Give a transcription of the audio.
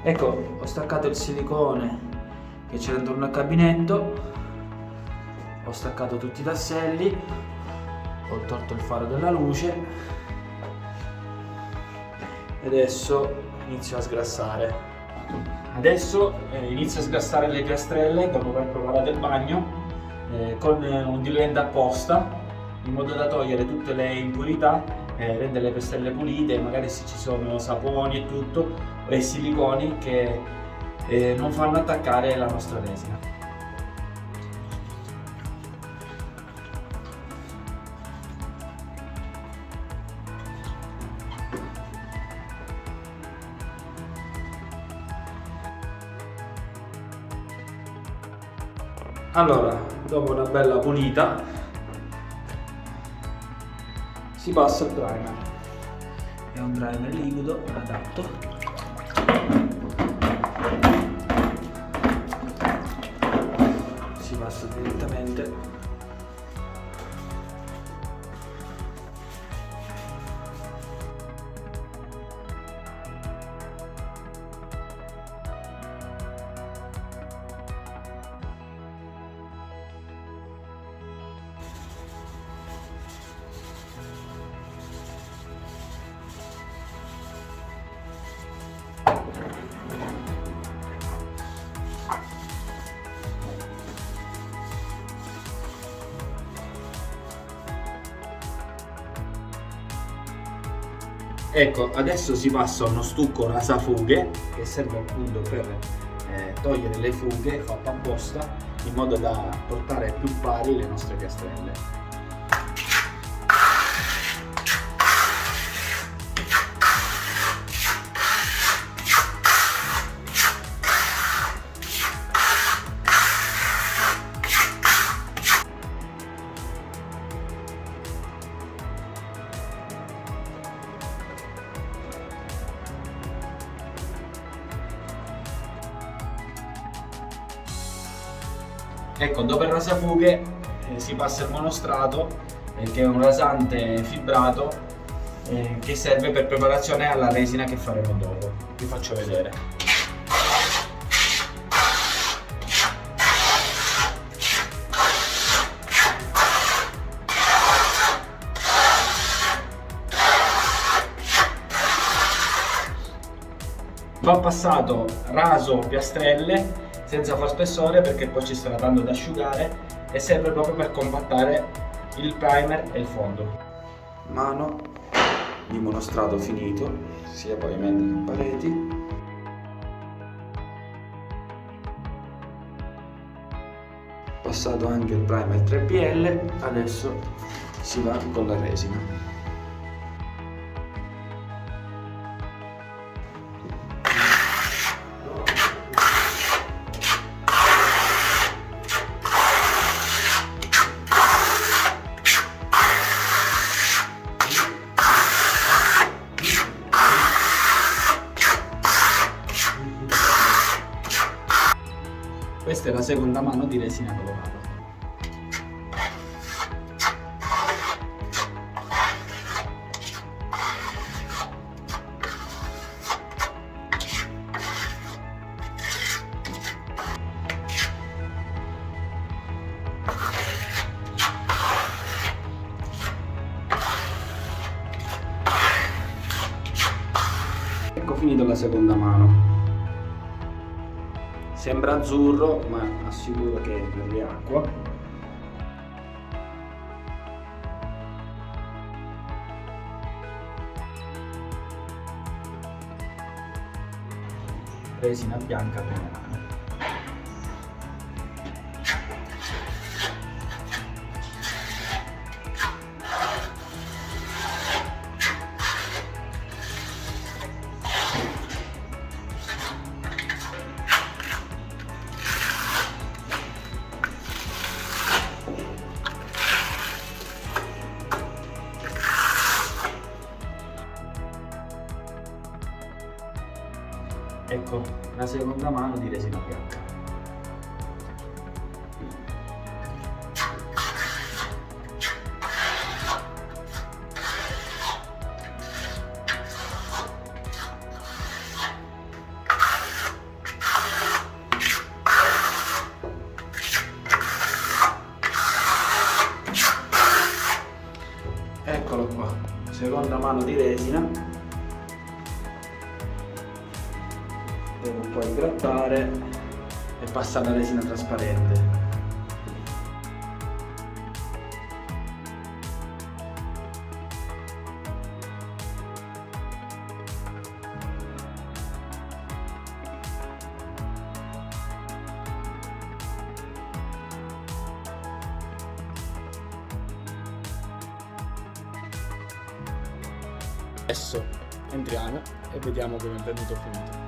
Ecco, ho staccato il silicone che c'era intorno al gabinetto, ho staccato tutti i tasselli, ho tolto il faro della luce e adesso inizio a sgrassare. Adesso inizio a sgrassare le piastrelle dopo aver preparato il bagno con un diluente apposta, in modo da togliere tutte le impurità, rendere le piastrelle pulite, magari se ci sono saponi e tutto, e siliconi che non fanno attaccare la nostra resina. Allora, dopo una bella pulita, si passa il primer. È un primer liquido adatto. Si passa direttamente. Ecco, adesso si passa a uno stucco rasafughe che serve appunto per togliere le fughe fatte apposta in modo da portare più pari le nostre piastrelle. Ecco, dopo il rasafughe si passa il monostrato, che è un rasante fibrato che serve per preparazione alla resina che faremo dopo. Vi faccio vedere. Va passato raso piastrelle senza far spessore, perché poi ci sarà tanto da asciugare, e serve proprio per compattare il primer e il fondo. Mano di monostrato finito, sia pavimento che pareti. Passato anche il primer 3PL, adesso si va con la resina. Questa è la seconda mano di resina colorata. Ecco finito la seconda mano. Sembra azzurro, ma assicuro che è per di acqua. Resina bianca per la mano. Ecco la seconda mano di resina bianca. mano di resina, devo poi grattare e passare la resina trasparente. Adesso entriamo e vediamo come è venuto finito.